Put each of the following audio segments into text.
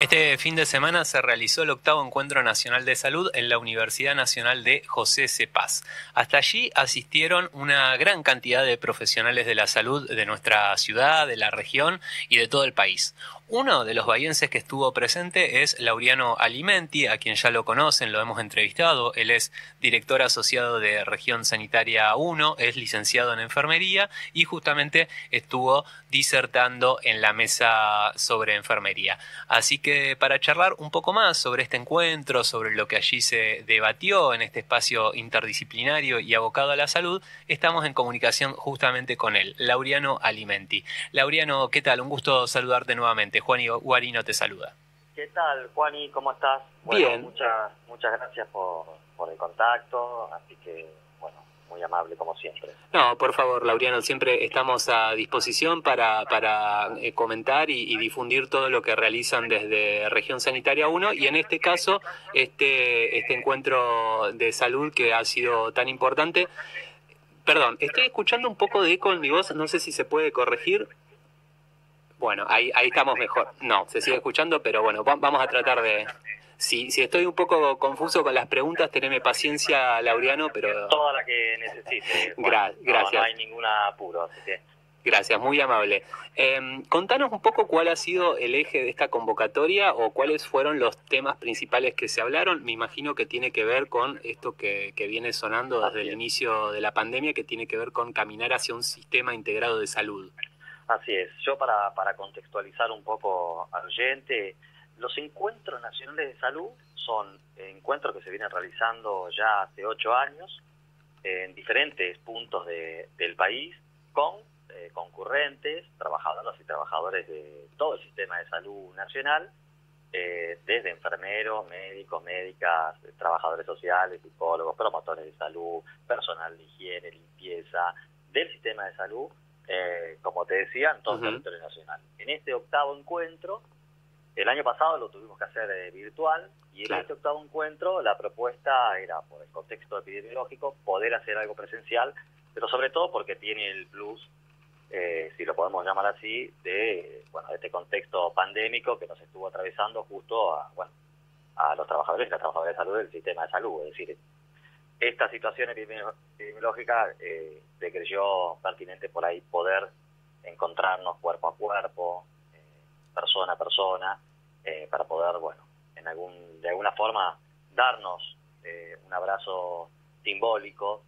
Este fin de semana se realizó el octavo Encuentro Nacional de Salud en la Universidad Nacional de José C. Paz. Hasta allí asistieron una gran cantidad de profesionales de la salud de nuestra ciudad, de la región y de todo el país. Uno de los bahienses que estuvo presente es Laureano Alimenti, a quien ya lo conocen, lo hemos entrevistado. Él es director asociado de Región Sanitaria 1, es licenciado en enfermería y justamente estuvo disertando en la mesa sobre enfermería. Así que para charlar un poco más sobre este encuentro, sobre lo que allí se debatió en este espacio interdisciplinario y abocado a la salud, estamos en comunicación justamente con él, Laureano Alimenti. Laureano, ¿qué tal? Un gusto saludarte nuevamente. Juan Guarino te saluda. ¿Qué tal, Juani? ¿Cómo estás? Bueno, Bien. muchas gracias por el contacto, así que, bueno, muy amable como siempre. No, por favor, Laureano, siempre estamos a disposición para comentar y difundir todo lo que realizan desde Región Sanitaria 1 y en este caso este encuentro de salud que ha sido tan importante. Perdón, estoy escuchando un poco de eco en mi voz, no sé si se puede corregir. Bueno, ahí estamos mejor. No, se sigue escuchando, pero bueno, vamos a tratar de... Si estoy un poco confuso con las preguntas, teneme paciencia, Laureano, pero... Toda la que necesites, Juan. Gracias. No hay ningún apuro, así que... Gracias, muy amable. Contanos un poco cuál ha sido el eje de esta convocatoria o cuáles fueron los temas principales que se hablaron. Me imagino que tiene que ver con esto que viene sonando desde el inicio de la pandemia, que tiene que ver con caminar hacia un sistema integrado de salud. Así es. Yo para contextualizar un poco al oyente, los encuentros nacionales de salud son encuentros que se vienen realizando ya hace 8 años en diferentes puntos del país con concurrentes, trabajadores y trabajadores de todo el sistema de salud nacional, desde enfermeros, médicos, médicas, trabajadores sociales, psicólogos, promotores de salud, personal de higiene, limpieza, del sistema de salud, como te decía, en todo el territorio nacional. En este octavo encuentro, el año pasado lo tuvimos que hacer virtual, y en este octavo encuentro la propuesta era, por el contexto epidemiológico, poder hacer algo presencial, pero sobre todo porque tiene el plus, si lo podemos llamar así, de este contexto pandémico que nos estuvo atravesando justo a los trabajadores y las trabajadoras de salud del sistema de salud. Es decir, esta situación epidemiológica se creyó pertinente por ahí poder encontrarnos cuerpo a cuerpo, persona a persona, para poder, de alguna forma darnos un abrazo simbólico,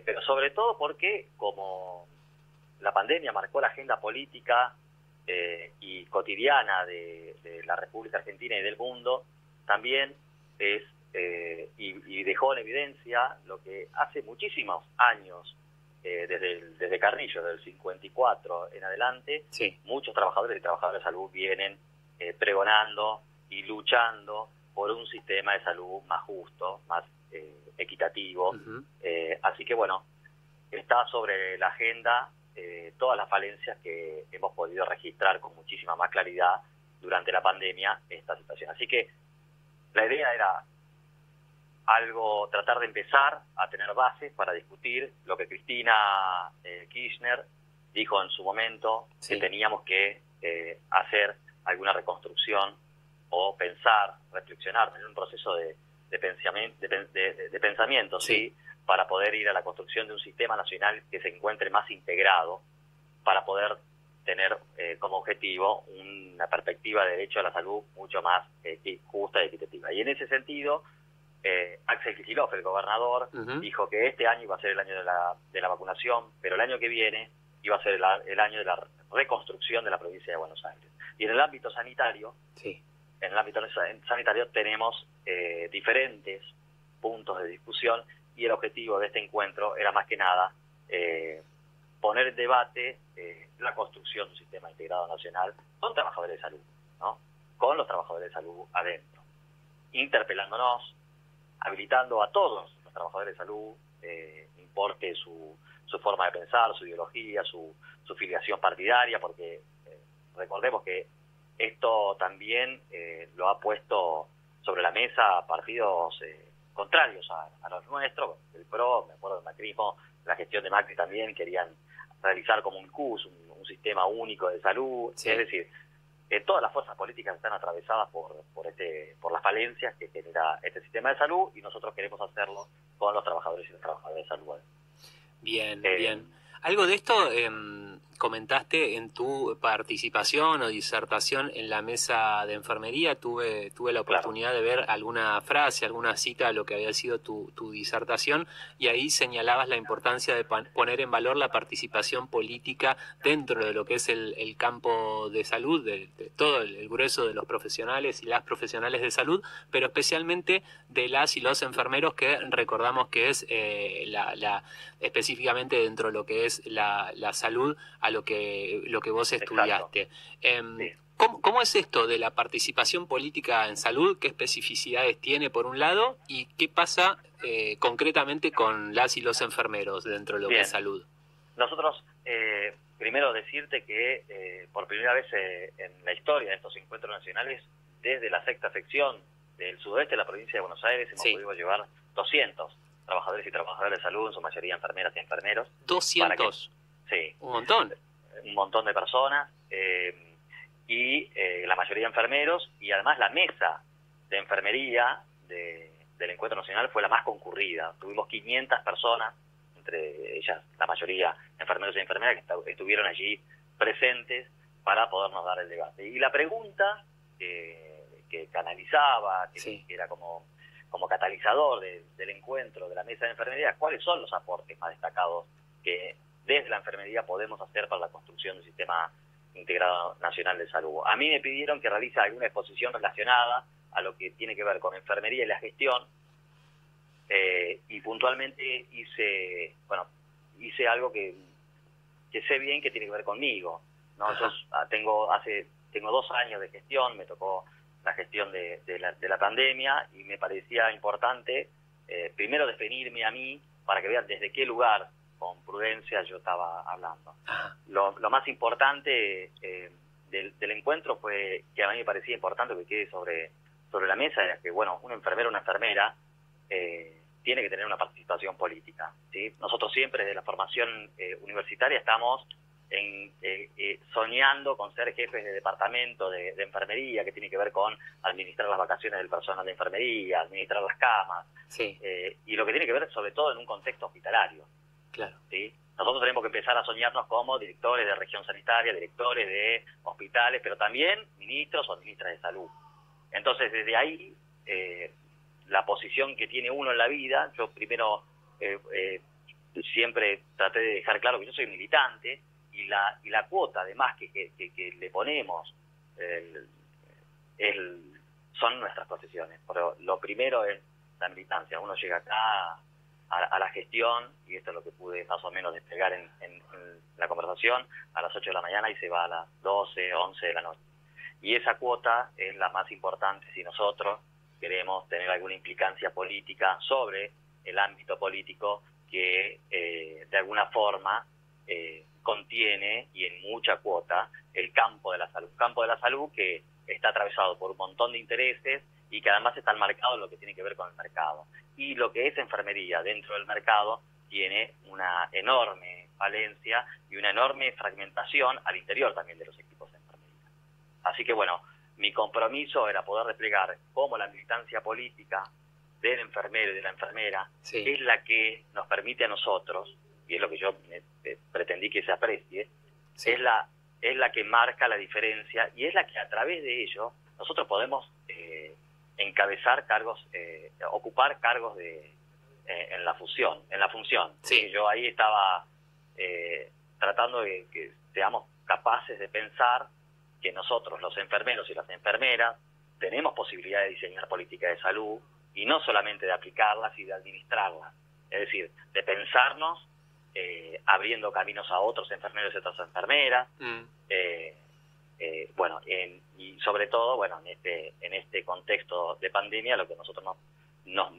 pero sobre todo porque como la pandemia marcó la agenda política y cotidiana de la República Argentina y del mundo, también es y dejó en evidencia lo que hace muchísimos años, desde Carrillo, del 54 en adelante, muchos trabajadores y trabajadoras de salud vienen pregonando y luchando por un sistema de salud más justo, más equitativo. Así que está sobre la agenda todas las falencias que hemos podido registrar con muchísima más claridad durante la pandemia, esta situación. Así que la idea era tratar de empezar a tener bases para discutir lo que Cristina Kirchner dijo en su momento, que teníamos que hacer alguna reconstrucción o pensar, reflexionar, tener un proceso de pensamiento, para poder ir a la construcción de un sistema nacional que se encuentre más integrado, para poder tener como objetivo una perspectiva de derecho a la salud mucho más justa y equitativa. Y en ese sentido, Axel Kicillof, el gobernador, dijo que este año iba a ser el año de la vacunación, pero el año que viene iba a ser el año de la reconstrucción de la provincia de Buenos Aires. Y en el ámbito sanitario, tenemos diferentes puntos de discusión, y el objetivo de este encuentro era más que nada poner en debate la construcción de un sistema integrado nacional con trabajadores de salud, ¿no? Con los trabajadores de salud adentro, interpelándonos, habilitando a todos los trabajadores de salud, importe su forma de pensar, su ideología, su filiación partidaria, porque recordemos que esto también lo ha puesto sobre la mesa partidos contrarios a los nuestros. El PRO, me acuerdo del macrismo, la gestión de Macri también querían realizar como un CUS, un sistema único de salud. Es decir, todas las fuerzas políticas están atravesadas por las falencias que genera este sistema de salud, y nosotros queremos hacerlo con los trabajadores y las trabajadoras de salud. Bien, bien. Algo de esto comentaste en tu participación o disertación en la mesa de enfermería. Tuve la oportunidad de ver alguna frase, alguna cita de lo que había sido tu disertación, y ahí señalabas la importancia de poner en valor la participación política dentro de lo que es el campo de salud, de todo el grueso de los profesionales y las profesionales de salud, pero especialmente de las y los enfermeros, que recordamos que es específicamente dentro de lo que es la salud, a lo que vos estudiaste. Sí. ¿Cómo es esto de la participación política en salud? ¿Qué especificidades tiene por un lado? ¿Y qué pasa concretamente con las y los enfermeros dentro de lo que es salud? Nosotros, primero decirte que por primera vez en la historia de estos encuentros nacionales, desde la sexta sección del sudoeste de la provincia de Buenos Aires, hemos podido llevar 200 trabajadores y trabajadoras de salud, en su mayoría enfermeras y enfermeros. ¿200? Sí. Un montón. Un montón de personas, y la mayoría enfermeros, y además la mesa de enfermería del Encuentro Nacional fue la más concurrida. Tuvimos 500 personas, entre ellas la mayoría enfermeros y enfermeras, que estuvieron allí presentes para podernos dar el debate. Y la pregunta que canalizaba, que era como catalizador del encuentro de la mesa de enfermería: ¿cuáles son los aportes más destacados que desde la enfermería podemos hacer para la construcción del sistema integrado nacional de salud? A mí me pidieron que realice alguna exposición relacionada a lo que tiene que ver con enfermería y la gestión, y puntualmente hice algo que sé bien que tiene que ver conmigo, ¿no? Yo tengo 2 años de gestión, me tocó la gestión de la pandemia, y me parecía importante primero definirme a mí para que vean desde qué lugar con prudencia yo estaba hablando. Lo más importante del encuentro fue que a mí me parecía importante que quede sobre la mesa, era que, bueno, un enfermero o una enfermera tiene que tener una participación política, ¿sí? Nosotros siempre desde la formación universitaria estamos soñando con ser jefes de departamento de enfermería, que tiene que ver con administrar las vacaciones del personal de enfermería, administrar las camas, y lo que tiene que ver sobre todo en un contexto hospitalario. Claro. ¿Sí? Nosotros tenemos que empezar a soñarnos como directores de región sanitaria, directores de hospitales, pero también ministros o ministras de salud. Entonces, desde ahí, la posición que tiene uno en la vida, yo primero siempre traté de dejar claro que yo soy militante, y la cuota además que le ponemos son nuestras profesiones. Pero lo primero es la militancia. Uno llega acá a la gestión, y esto es lo que pude más o menos desplegar en la conversación, a las 8 de la mañana y se va a las 12, 11 de la noche. Y esa cuota es la más importante si nosotros queremos tener alguna implicancia política sobre el ámbito político que de alguna forma contiene, y en mucha cuota, el campo de la salud. Campo de la salud que está atravesado por un montón de intereses y que además están marcados en lo que tiene que ver con el mercado. Y lo que es enfermería dentro del mercado tiene una enorme falencia y una enorme fragmentación al interior también de los equipos de enfermería. Así que bueno, mi compromiso era poder desplegar cómo la militancia política del enfermero y de la enfermera es la que nos permite a nosotros, y es lo que yo pretendí que se aprecie, es la que marca la diferencia, y es la que a través de ello nosotros podemos encabezar cargos, ocupar cargos en la función. Sí. Yo ahí estaba tratando de que seamos capaces de pensar que nosotros, los enfermeros y las enfermeras, tenemos posibilidad de diseñar políticas de salud, y no solamente de aplicarlas y de administrarlas, es decir, de pensarnos abriendo caminos a otros enfermeros y otras enfermeras, y sobre todo, en este contexto de pandemia, lo que nosotros nos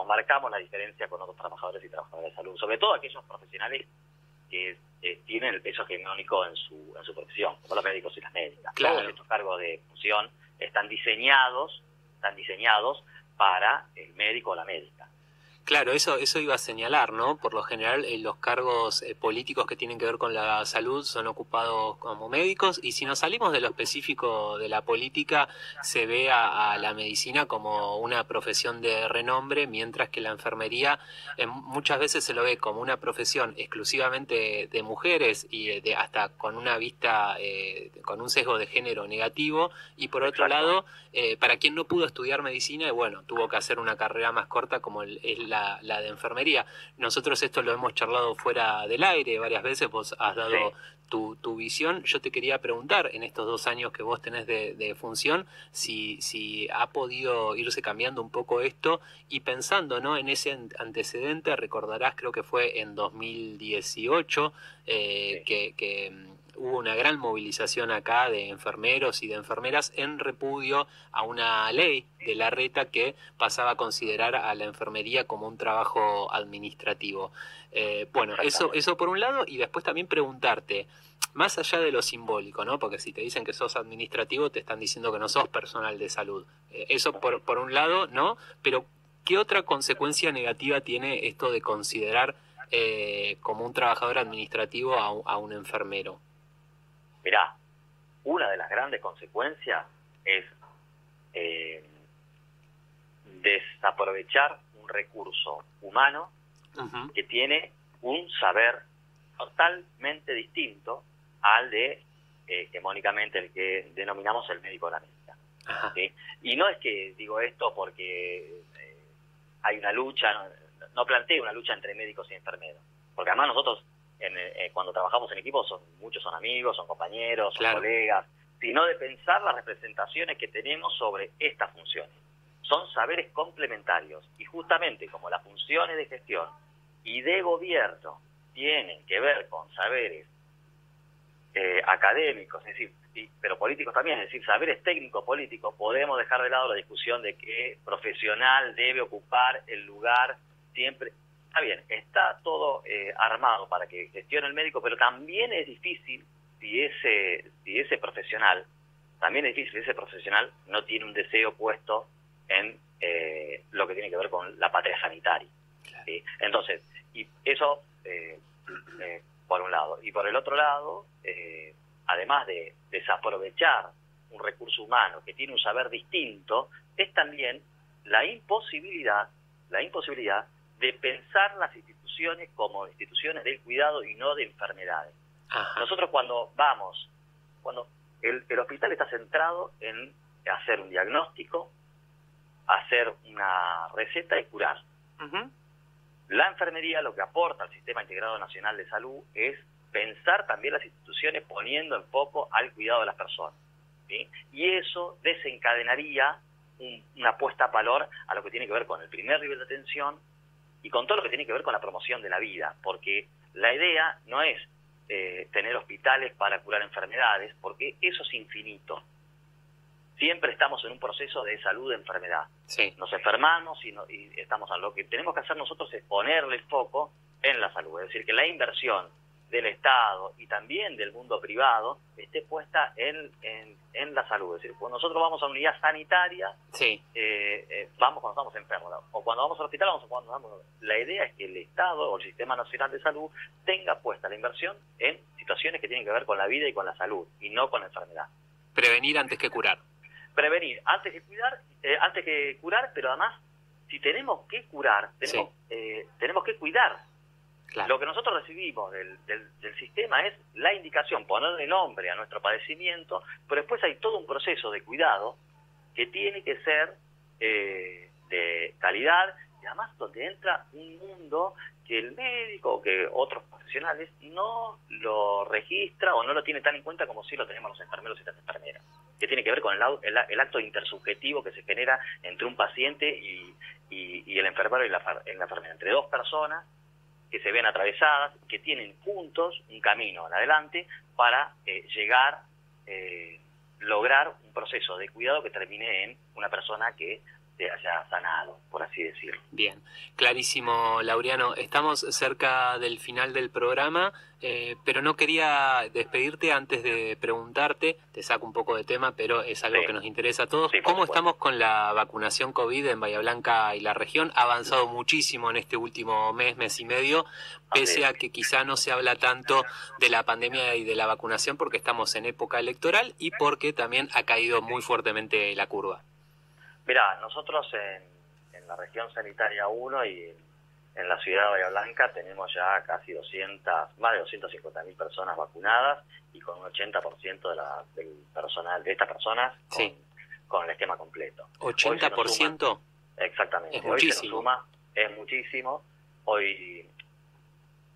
marcamos la diferencia con otros trabajadores y trabajadoras de salud, sobre todo aquellos profesionales que tienen el peso hegemónico en su profesión, como los médicos y las médicas. Claro. Todos estos cargos de función están diseñados para el médico o la médica. Claro, eso iba a señalar, ¿no? Por lo general, los cargos políticos que tienen que ver con la salud son ocupados como médicos, y si nos salimos de lo específico de la política, se ve a la medicina como una profesión de renombre, mientras que la enfermería muchas veces se lo ve como una profesión exclusivamente de mujeres y hasta con una vista, con un sesgo de género negativo, y por otro Exacto. lado, para quien no pudo estudiar medicina, bueno, tuvo que hacer una carrera más corta como es la de enfermería. Nosotros esto lo hemos charlado fuera del aire varias veces, vos has dado tu visión. Yo te quería preguntar, en estos 2 años que vos tenés de función, si ha podido irse cambiando un poco esto, y pensando, ¿no?, en ese antecedente, recordarás, creo que fue en 2018, que hubo una gran movilización acá de enfermeros y de enfermeras en repudio a una ley de Larreta que pasaba a considerar a la enfermería como un trabajo administrativo. Bueno, eso por un lado, y después también preguntarte, más allá de lo simbólico, ¿no? Porque si te dicen que sos administrativo, te están diciendo que no sos personal de salud. Eso por un lado, ¿no? Pero ¿qué otra consecuencia negativa tiene esto de considerar como un trabajador administrativo a un enfermero? Mirá, una de las grandes consecuencias es desaprovechar un recurso humano que tiene un saber totalmente distinto al de, hegemónicamente, el que denominamos el médico de la médica. ¿Sí? Y no es que digo esto porque hay una lucha, no planteo una lucha entre médicos y enfermeros, porque además nosotros cuando trabajamos en equipo muchos son amigos, son compañeros, son colegas, sino de pensar las representaciones que tenemos sobre estas funciones. Son saberes complementarios, y justamente como las funciones de gestión y de gobierno tienen que ver con saberes académicos, es decir, pero políticos también, es decir, saberes técnico-políticos, podemos dejar de lado la discusión de qué profesional debe ocupar el lugar siempre. Está bien, está todo armado para que gestione el médico, pero también es difícil si ese profesional no tiene un deseo puesto en lo que tiene que ver con la patria sanitaria. ¿Sí? Entonces, y eso por un lado. Y por el otro lado, además de desaprovechar un recurso humano que tiene un saber distinto, es también la imposibilidad de pensar las instituciones como instituciones del cuidado y no de enfermedades. Nosotros cuando el hospital está centrado en hacer un diagnóstico, hacer una receta y curar. La enfermería lo que aporta al Sistema Integrado Nacional de Salud es pensar también las instituciones poniendo en foco al cuidado de las personas, ¿sí? Y eso desencadenaría una puesta a valor a lo que tiene que ver con el primer nivel de atención y con todo lo que tiene que ver con la promoción de la vida, porque la idea no es tener hospitales para curar enfermedades, porque eso es infinito. Siempre estamos en un proceso de salud de enfermedad. Sí. Nos enfermamos y estamos a lo que tenemos que hacer nosotros es ponerle el foco en la salud, es decir, que la inversión del Estado y también del mundo privado esté puesta en la salud. Es decir, cuando nosotros vamos a una unidad sanitaria, vamos cuando estamos enfermos, o cuando vamos al hospital, la idea es que el Estado o el Sistema Nacional de Salud tenga puesta la inversión en situaciones que tienen que ver con la vida y con la salud, y no con la enfermedad. Prevenir antes que curar. Prevenir antes que curar, pero además, si tenemos que curar, tenemos que cuidar. Claro. Lo que nosotros recibimos del sistema es la indicación, ponerle nombre a nuestro padecimiento, pero después hay todo un proceso de cuidado que tiene que ser de calidad, y además donde entra un mundo que el médico o que otros profesionales no lo registra o no lo tiene tan en cuenta como si lo tenemos los enfermeros y las enfermeras, que tiene que ver con el acto intersubjetivo que se genera entre un paciente y el enfermero y la enfermera, entre dos personas que se ven atravesadas, que tienen juntos un camino en adelante para lograr un proceso de cuidado que termine en una persona que se haya sanado, por así decirlo. Bien, clarísimo, Laureano. Estamos cerca del final del programa, pero no quería despedirte antes de preguntarte, te saco un poco de tema, pero es algo que nos interesa a todos. Sí, ¿Cómo estamos con la vacunación COVID en Bahía Blanca y la región? Ha avanzado muchísimo en este último mes y medio, pese a que quizá no se habla tanto de la pandemia y de la vacunación porque estamos en época electoral y porque también ha caído muy fuertemente la curva. Mirá, nosotros en la región sanitaria 1 y en la ciudad de Bahía Blanca tenemos ya casi más de 250.000 personas vacunadas y con un 80% del personal de estas personas con el esquema completo. ¿80%? Exactamente. Es muchísimo. Hoy se nos suma, es muchísimo. Hoy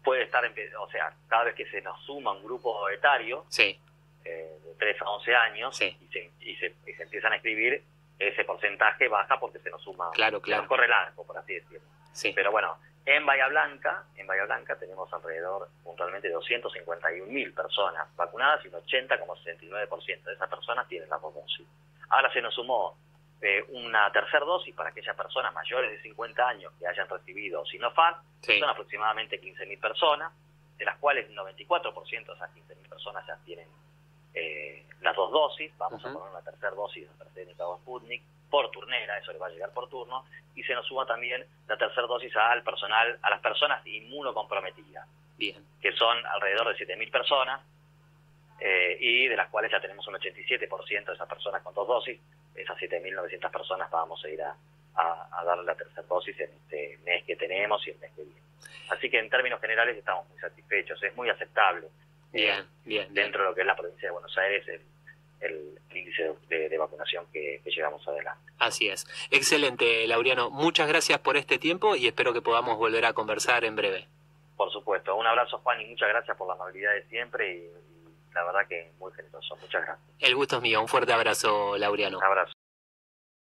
puede estar, o sea, cada vez que se nos suma un grupo etario de 3 a 11 años y se empiezan a escribir, ese porcentaje baja porque se nos suma, se nos corre el arco, por así decirlo. Sí. Pero bueno, en Bahía Blanca tenemos alrededor puntualmente de 251.000 personas vacunadas y un 80,69% de esas personas tienen la dosis. Ahora se nos sumó una tercera dosis para aquellas personas mayores de 50 años que hayan recibido Sinopharm. Son aproximadamente 15.000 personas, de las cuales el 94% de esas 15.000 personas ya tienen las 2 dosis. Vamos a poner una tercera dosis de AstraZeneca o Sputnik por turnera, eso le va a llegar por turno, y se nos suma también la tercera dosis al personal, a las personas inmunocomprometidas, que son alrededor de 7.000 personas, y de las cuales ya tenemos un 87% de esas personas con 2 dosis. Esas 7.900 personas vamos a ir a darle la tercera dosis en este mes que tenemos y el mes que viene. Así que en términos generales estamos muy satisfechos, es muy aceptable. Dentro de lo que es la provincia de Buenos Aires, el índice de vacunación que llevamos adelante. Así es. Excelente, Laureano. Muchas gracias por este tiempo y espero que podamos volver a conversar en breve. Por supuesto. Un abrazo, Juan, y muchas gracias por la amabilidad de siempre y la verdad que muy generoso. Muchas gracias. El gusto es mío. Un fuerte abrazo, Laureano. Un abrazo.